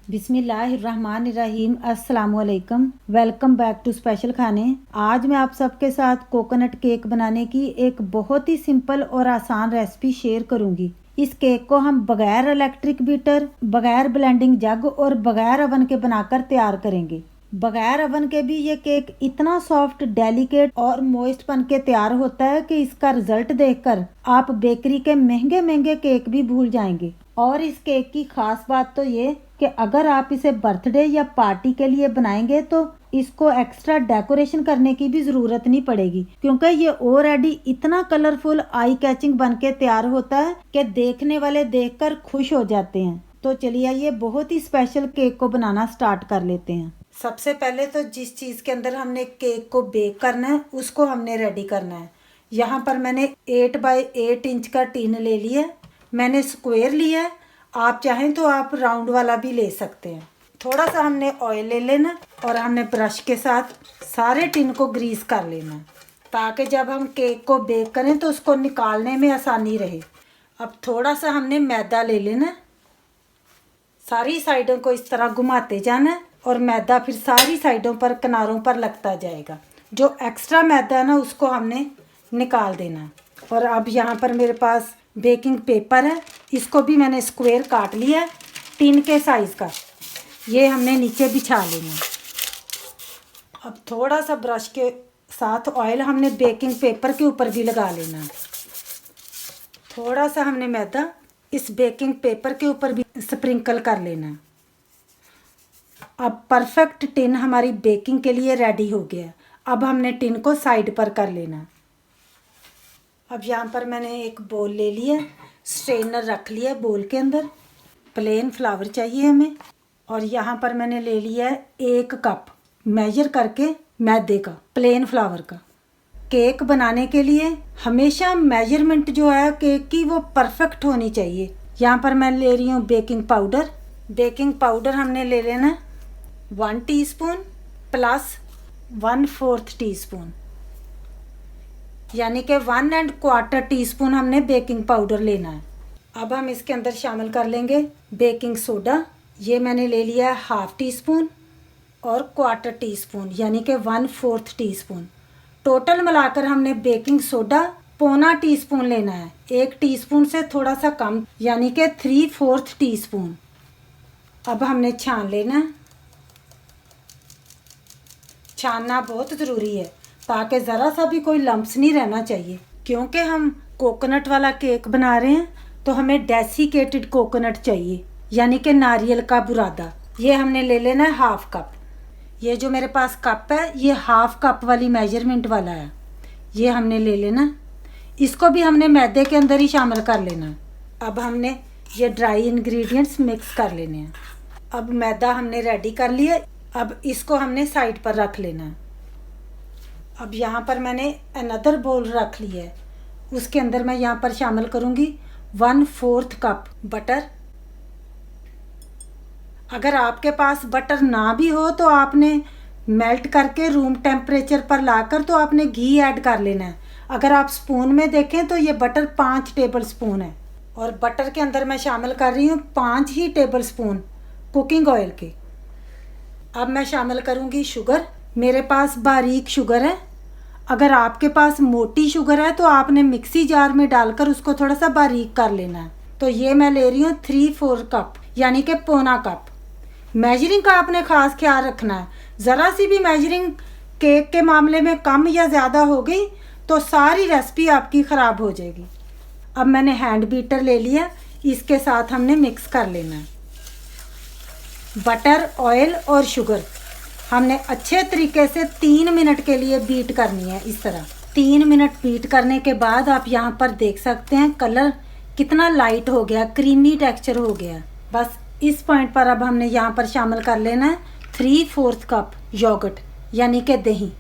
बिस्मिल्लाहिर्रहमानिर्रहीम। अस्सलाम वालेकुम। वेलकम बैक टू स्पेशल खाने। आज मैं आप सबके साथ कोकोनट केक बनाने की एक बहुत ही सिंपल और आसान रेसिपी शेयर करूंगी। इस केक को हम बगैर इलेक्ट्रिक बीटर, बगैर ब्लेंडिंग जग और बगैर अवन के बनाकर तैयार करेंगे। बगैर अवन के भी ये केक इतना सॉफ्ट, डेलिकेट और मॉइस्ट बन के तैयार होता है कि इसका रिजल्ट देखकर आप बेकरी के महंगे महंगे केक भी भूल जाएंगे। और इस केक की खास बात तो ये कि अगर आप इसे बर्थडे या पार्टी के लिए बनाएंगे तो इसको एक्स्ट्रा डेकोरेशन करने की भी ज़रूरत नहीं पड़ेगी, क्योंकि ये ऑलरेडी इतना कलरफुल, आई कैचिंग बन के तैयार होता है कि देखने वाले देखकर खुश हो जाते हैं। तो चलिए आइए बहुत ही स्पेशल केक को बनाना स्टार्ट कर लेते हैं। सबसे पहले तो जिस चीज़ के अंदर हमने केक को बेक करना है उसको हमने रेडी करना है। यहाँ पर मैंने 8 बाई 8 इंच का टिन ले लिया। मैंने स्क्वायर लिया है, आप चाहें तो आप राउंड वाला भी ले सकते हैं। थोड़ा सा हमने ऑयल ले लेना और हमने ब्रश के साथ सारे टिन को ग्रीस कर लेना, ताकि जब हम केक को बेक करें तो उसको निकालने में आसानी रहे। अब थोड़ा सा हमने मैदा ले लेना, सारी साइडों को इस तरह घुमाते जाना और मैदा फिर सारी साइडों पर, किनारों पर लगता जाएगा। जो एक्स्ट्रा मैदा है ना उसको हमने निकाल देना। और अब यहाँ पर मेरे पास बेकिंग पेपर है, इसको भी मैंने स्क्वायर काट लिया है टिन के साइज़ का। ये हमने नीचे बिछा लेना। अब थोड़ा सा ब्रश के साथ ऑयल हमने बेकिंग पेपर के ऊपर भी लगा लेना। थोड़ा सा हमने मैदा इस बेकिंग पेपर के ऊपर भी स्प्रिंकल कर लेना। अब परफेक्ट टिन हमारी बेकिंग के लिए रेडी हो गया। अब हमने टिन को साइड पर कर लेना। अब यहाँ पर मैंने एक बोल ले लिया, स्ट्रेनर रख लिया बोल के अंदर। प्लेन फ्लावर चाहिए हमें। और यहाँ पर मैंने ले लिया है 1 कप मेजर करके मैदे का, प्लेन फ्लावर का। केक बनाने के लिए हमेशा मेजरमेंट जो है केक की वो परफेक्ट होनी चाहिए। यहाँ पर मैं ले रही हूँ बेकिंग पाउडर। बेकिंग पाउडर हमने ले लेना 1 टीस्पून प्लस 1/4 टीस्पून, यानी कि 1¼ टीस्पून हमने बेकिंग पाउडर लेना है। अब हम इसके अंदर शामिल कर लेंगे बेकिंग सोडा। ये मैंने ले लिया है 1/2 टीस्पून और 1/4 टीस्पून, यानी कि 1/4 टीस्पून। टोटल मिलाकर हमने बेकिंग सोडा 1/4 टीस्पून लेना है। 1 टीस्पून से थोड़ा सा कम, यानी कि 3/4 टीस्पून। अब हमने छान लेना है। छानना बहुत ज़रूरी है ताकि ज़रा सा भी कोई लम्प्स नहीं रहना चाहिए, क्योंकि हम कोकोनट वाला केक बना रहे हैं तो हमें डेसिकेटेड कोकोनट चाहिए, यानी कि नारियल का बुरादा। ये हमने ले लेना है 1/2 कप। ये जो मेरे पास कप है ये 1/2 कप वाली मेजरमेंट वाला है। ये हमने ले लेना। इसको भी हमने मैदे के अंदर ही शामिल कर लेना। अब हमने ये ड्राई इंग्रेडिएंट्स मिक्स कर लेने हैं। अब मैदा हमने रेडी कर लिया। अब इसको हमने साइड पर रख लेना है। अब यहाँ पर मैंने अनदर बोल रख लिया है, उसके अंदर मैं यहाँ पर शामिल करूँगी 1/4 कप बटर। अगर आपके पास बटर ना भी हो तो आपने मेल्ट करके रूम टेम्परेचर पर लाकर तो आपने घी ऐड कर लेना है। अगर आप स्पून में देखें तो ये बटर 5 टेबल स्पून है। और बटर के अंदर मैं शामिल कर रही हूँ 5 ही टेबल स्पून कुकिंग ऑयल के। अब मैं शामिल करूँगी शुगर। मेरे पास बारीक शुगर है। अगर आपके पास मोटी शुगर है तो आपने मिक्सी जार में डालकर उसको थोड़ा सा बारीक कर लेना है। तो ये मैं ले रही हूँ 3/4 कप, यानी कि 1/4 कप। मेजरिंग का आपने ख़ास ख्याल रखना है। ज़रा सी भी मेजरिंग केक के मामले में कम या ज़्यादा हो गई तो सारी रेसिपी आपकी ख़राब हो जाएगी। अब मैंने हैंड बीटर ले लिया, इसके साथ हमने मिक्स कर लेना है। बटर, ऑयल और शुगर हमने अच्छे तरीके से 3 मिनट के लिए बीट करनी है। इस तरह 3 मिनट बीट करने के बाद आप यहाँ पर देख सकते हैं कलर कितना लाइट हो गया, क्रीमी टेक्सचर हो गया। बस इस पॉइंट पर अब हमने यहाँ पर शामिल कर लेना है 3/4 कप योगर्ट, यानी कि दही।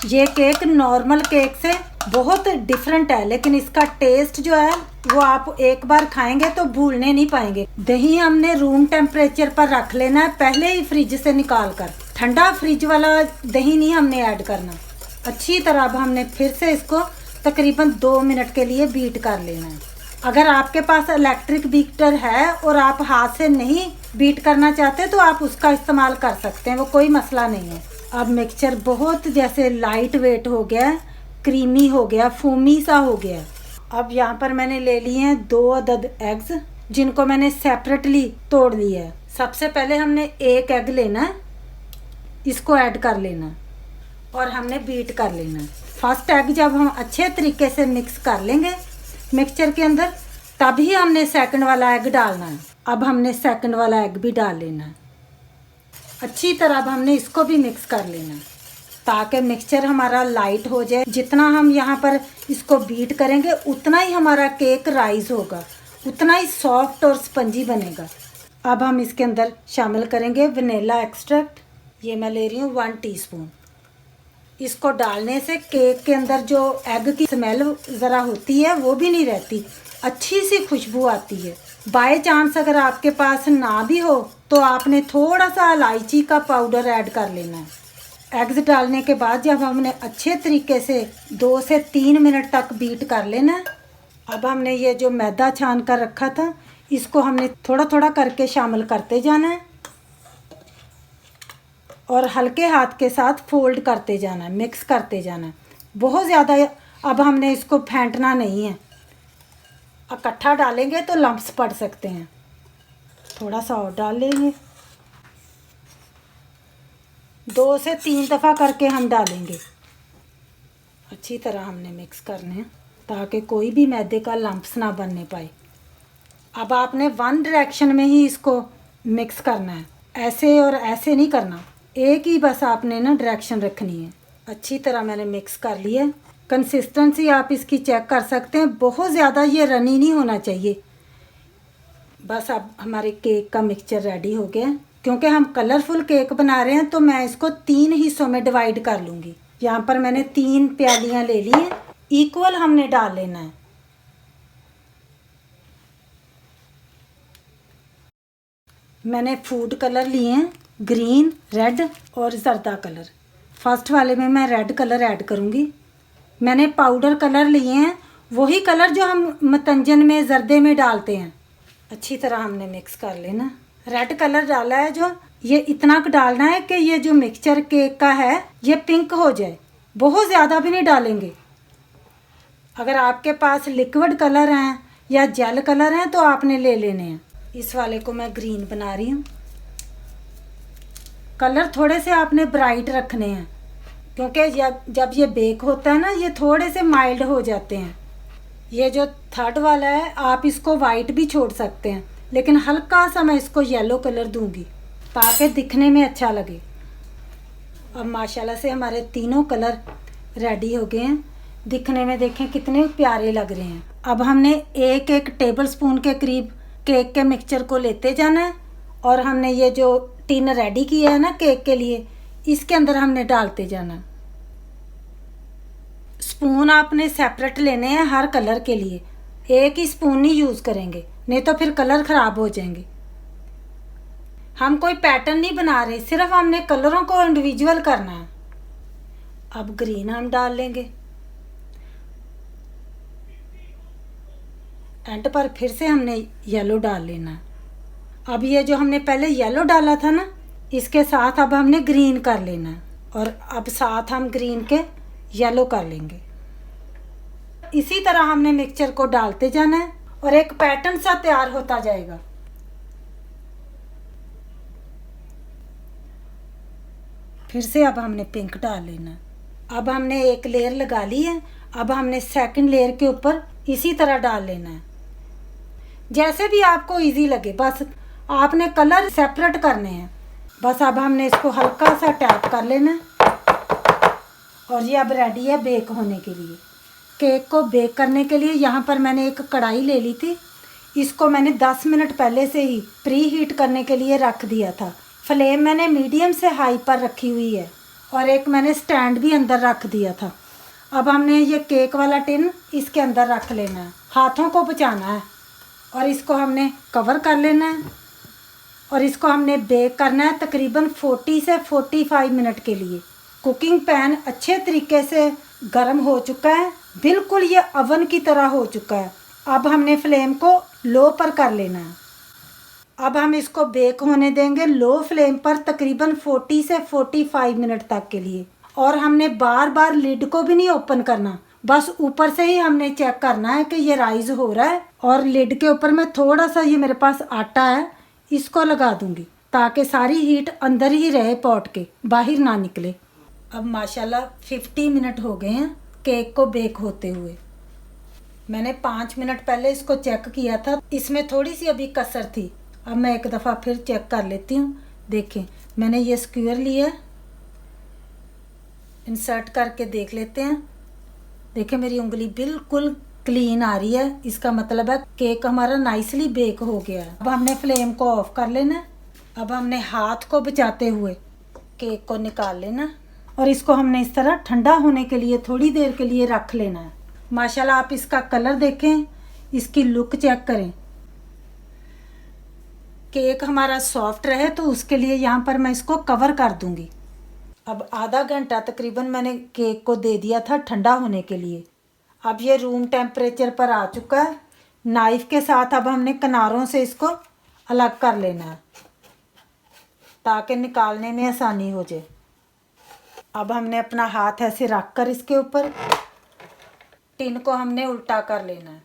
ये केक नॉर्मल केक से बहुत डिफरेंट है, लेकिन इसका टेस्ट जो है वो आप एक बार खाएंगे तो भूलने नहीं पाएंगे। दही हमने रूम टेम्परेचर पर रख लेना है, पहले ही फ्रिज से निकाल कर। ठंडा फ्रिज वाला दही नहीं हमने ऐड करना। अच्छी तरह अब हमने फिर से इसको तकरीबन 2 मिनट के लिए बीट कर लेना है। अगर आपके पास इलेक्ट्रिक बीटर है और आप हाथ से नहीं बीट करना चाहते तो आप उसका इस्तेमाल कर सकते हैं, वो कोई मसला नहीं है। अब मिक्सचर बहुत जैसे लाइट वेट हो गया, क्रीमी हो गया, फोमी सा हो गया। अब यहाँ पर मैंने ले लिए हैं 2 अदद एग्स, जिनको मैंने सेपरेटली तोड़ लिया है। सबसे पहले हमने एक एग लेना है, इसको ऐड कर लेना और हमने बीट कर लेना। फर्स्ट एग जब हम अच्छे तरीके से मिक्स कर लेंगे मिक्सचर के अंदर, तभी हमने सेकंड वाला एग डालना है। अब हमने सेकंड वाला एग भी डाल लेना है। अच्छी तरह अब हमने इसको भी मिक्स कर लेना है ताकि मिक्सचर हमारा लाइट हो जाए। जितना हम यहाँ पर इसको बीट करेंगे उतना ही हमारा केक राइज होगा, उतना ही सॉफ्ट और स्पंजी बनेगा। अब हम इसके अंदर शामिल करेंगे वनीला एक्सट्रैक्ट। ये मैं ले रही हूँ 1 टीस्पून। इसको डालने से केक के अंदर जो एग की स्मेल ज़रा होती है वो भी नहीं रहती, अच्छी सी खुशबू आती है। बाय चांस अगर आपके पास ना भी हो तो आपने थोड़ा सा इलायची का पाउडर ऐड कर लेना है। एग्स डालने के बाद जब हमने अच्छे तरीके से 2 से 3 मिनट तक बीट कर लेना है। अब हमने ये जो मैदा छान कर रखा था इसको हमने थोड़ा थोड़ा करके शामिल करते जाना है और हल्के हाथ के साथ फोल्ड करते जाना है, मिक्स करते जाना है। बहुत ज़्यादा अब हमने इसको फेंटना नहीं है, इकट्ठा डालेंगे तो लम्प्स पड़ सकते हैं। थोड़ा सा और डाल लेंगे, 2 से 3 दफ़ा करके हम डालेंगे। अच्छी तरह हमने मिक्स करने हैं ताकि कोई भी मैदे का लम्प्स ना बनने पाए। अब आपने 1 डायरेक्शन में ही इसको मिक्स करना है, ऐसे और ऐसे नहीं करना, एक ही बस आपने ना डायरेक्शन रखनी है। अच्छी तरह मैंने मिक्स कर लिया। कंसिस्टेंसी आप इसकी चेक कर सकते हैं, बहुत ज़्यादा ये रनी नहीं होना चाहिए। बस अब हमारे केक का मिक्सचर रेडी हो गया। क्योंकि हम कलरफुल केक बना रहे हैं तो मैं इसको 3 हिस्सों में डिवाइड कर लूँगी। यहाँ पर मैंने 3 प्यालियाँ ले ली हैं, इक्वल हमने डाल लेना है। मैंने फूड कलर लिए हैं, ग्रीन, रेड और जर्दा कलर। फर्स्ट वाले में मैं रेड कलर ऐड करूँगी। मैंने पाउडर कलर लिए हैं, वही कलर जो हम मतंजन में जर्दे में डालते हैं। अच्छी तरह हमने मिक्स कर लेना। रेड कलर डाला है जो, ये इतना डालना है कि ये जो मिक्सचर केक का है ये पिंक हो जाए, बहुत ज़्यादा भी नहीं डालेंगे। अगर आपके पास लिक्विड कलर हैं या जेल कलर हैं तो आपने ले लेने हैं। इस वाले को मैं ग्रीन बना रही हूँ। कलर थोड़े से आपने ब्राइट रखने हैं क्योंकि जब ये बेक होता है ना ये थोड़े से माइल्ड हो जाते हैं। ये जो थर्ड वाला है आप इसको वाइट भी छोड़ सकते हैं, लेकिन हल्का सा मैं इसको येलो कलर दूंगी ताकि दिखने में अच्छा लगे। अब माशाल्लाह से हमारे तीनों कलर रेडी हो गए हैं। दिखने में देखें कितने प्यारे लग रहे हैं। अब हमने 1-1 टेबल स्पून के करीब केक के मिक्सचर को लेते जाना है और हमने ये जो टिन रेडी किया है ना केक के लिए, इसके अंदर हमने डालते जाना। स्पून आपने सेपरेट लेने हैं हर कलर के लिए, एक ही स्पून नहीं यूज़ करेंगे नहीं तो फिर कलर ख़राब हो जाएंगे। हम कोई पैटर्न नहीं बना रहे, सिर्फ हमने कलरों को इंडिविजुअल करना है। अब ग्रीन हम डाल लेंगे, एंड पर फिर से हमने येलो डाल लेना। अब ये जो हमने पहले येलो डाला था ना, इसके साथ अब हमने ग्रीन कर लेना और अब साथ हम ग्रीन के येलो कर लेंगे। इसी तरह हमने मिक्सचर को डालते जाना है और एक पैटर्न सा तैयार होता जाएगा। फिर से अब हमने पिंक डाल लेना। अब हमने एक लेयर लगा ली है, अब हमने सेकंड लेयर के ऊपर इसी तरह डाल लेना है। जैसे भी आपको इजी लगे, बस आपने कलर सेपरेट करने हैं। बस अब हमने इसको हल्का सा टैप कर लेना और ये अब रेडी है बेक होने के लिए। केक को बेक करने के लिए यहाँ पर मैंने एक कढ़ाई ले ली थी, इसको मैंने 10 मिनट पहले से ही प्री हीट करने के लिए रख दिया था। फ्लेम मैंने मीडियम से हाई पर रखी हुई है और एक मैंने स्टैंड भी अंदर रख दिया था। अब हमने ये केक वाला टिन इसके अंदर रख लेना है, हाथों को बचाना है और इसको हमने कवर कर लेना है और इसको हमने बेक करना है तकरीबन 40 से 45 मिनट के लिए। कुकिंग पैन अच्छे तरीके से गर्म हो चुका है, बिल्कुल ये अवन की तरह हो चुका है। अब हमने फ्लेम को लो पर कर लेना है। अब हम इसको बेक होने देंगे लो फ्लेम पर तकरीबन 40 से 45 मिनट तक के लिए। और हमने बार बार लिड को भी नहीं ओपन करना, बस ऊपर से ही हमने चेक करना है कि ये राइज हो रहा है। और लिड के ऊपर मैं थोड़ा सा, ये मेरे पास आटा है, इसको लगा दूंगी ताकि सारी हीट अंदर ही रहे, पॉट के बाहर ना निकले। अब माशाल्लाह 50 मिनट हो गए हैं केक को बेक होते हुए। मैंने 5 मिनट पहले इसको चेक किया था, इसमें थोड़ी सी अभी कसर थी। अब मैं एक दफ़ा फिर चेक कर लेती हूँ। देखें, मैंने ये स्क्वायर लिया, इंसर्ट करके देख लेते हैं। देखें मेरी उंगली बिल्कुल क्लीन आ रही है, इसका मतलब है केक हमारा नाइसली बेक हो गया है। अब हमने फ्लेम को ऑफ कर लेना है। अब हमने हाथ को बचाते हुए केक को निकाल लेना और इसको हमने इस तरह ठंडा होने के लिए थोड़ी देर के लिए रख लेना है। माशाल्लाह आप इसका कलर देखें, इसकी लुक चेक करें। केक हमारा सॉफ्ट रहे तो उसके लिए यहाँ पर मैं इसको कवर कर दूंगी। अब आधा घंटा तकरीबन मैंने केक को दे दिया था ठंडा होने के लिए। अब ये रूम टेम्परेचर पर आ चुका है। नाइफ़ के साथ अब हमने किनारों से इसको अलग कर लेना है ताकि निकालने में आसानी हो जाए। अब हमने अपना हाथ ऐसे रख कर इसके ऊपर टिन को हमने उल्टा कर लेना है।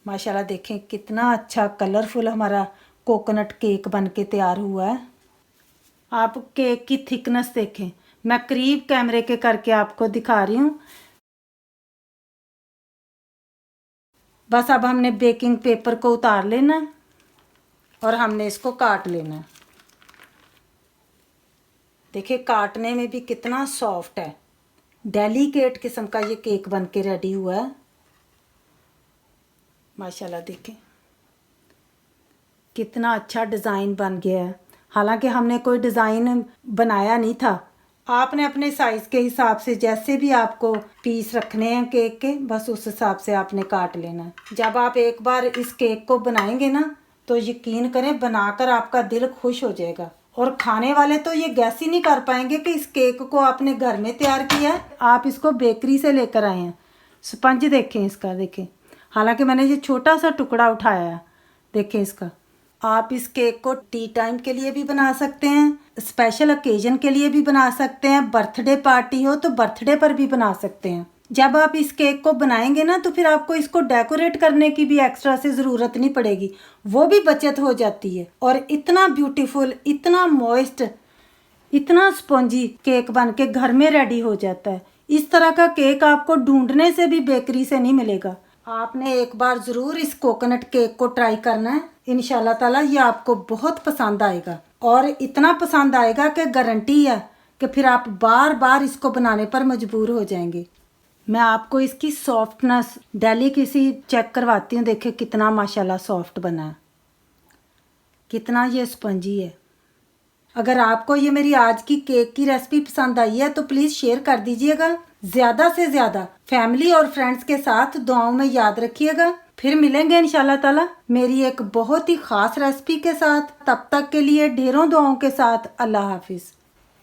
माशाल्लाह देखें कितना अच्छा कलरफुल हमारा कोकोनट केक बन के तैयार हुआ है। आप केक की थिकनेस देखें, मैं करीब कैमरे के करके आपको दिखा रही हूँ। बस अब हमने बेकिंग पेपर को उतार लेना है और हमने इसको काट लेना है। देखिए काटने में भी कितना सॉफ्ट है, डेलिकेट किस्म का ये केक बन के रेडी हुआ है। माशाल्लाह देखें कितना अच्छा डिज़ाइन बन गया है। हालांकि हमने कोई डिज़ाइन बनाया नहीं था, आपने अपने साइज़ के हिसाब से जैसे भी आपको पीस रखने हैं केक के, बस उस हिसाब से आपने काट लेना है। जब आप एक बार इस केक को बनाएंगे ना तो यकीन करें बनाकर आपका दिल खुश हो जाएगा। और खाने वाले तो ये गैस ही नहीं कर पाएंगे कि इस केक को आपने घर में तैयार किया है, आप इसको बेकरी से लेकर आए हैं। स्पंज देखें इसका, देखें हालांकि मैंने ये छोटा सा टुकड़ा उठाया है, देखें इसका। आप इस केक को टी टाइम के लिए भी बना सकते हैं, स्पेशल ओकेजन के लिए भी बना सकते हैं, बर्थडे पार्टी हो तो बर्थडे पर भी बना सकते हैं। जब आप इस केक को बनाएंगे ना तो फिर आपको इसको डेकोरेट करने की भी एक्स्ट्रा से ज़रूरत नहीं पड़ेगी, वो भी बचत हो जाती है। और इतना ब्यूटीफुल, इतना मॉइस्ट, इतना स्पॉन्जी केक बन के घर में रेडी हो जाता है। इस तरह का केक आपको ढूंढने से भी बेकरी से नहीं मिलेगा। आपने एक बार ज़रूर इस कोकोनट केक को ट्राई करना है, इंशाल्लाह ताला ये आपको बहुत पसंद आएगा। और इतना पसंद आएगा कि गारंटी है कि फिर आप बार बार इसको बनाने पर मजबूर हो जाएंगे। मैं आपको इसकी सॉफ्टनेस डेलिकेसी चेक करवाती हूँ। देखिए कितना माशाल्लाह सॉफ्ट बना है, कितना ये स्पंजी है। अगर आपको ये मेरी आज की केक की रेसिपी पसंद आई है तो प्लीज़ शेयर कर दीजिएगा। ज़्यादा से ज़्यादा फैमिली और फ्रेंड्स के साथ दुआओं में याद रखिएगा। फिर मिलेंगे इंशाल्लाह ताला मेरी एक बहुत ही ख़ास रेसिपी के साथ। तब तक के लिए ढेरों दुआओं के साथ अल्लाह हाफिज़।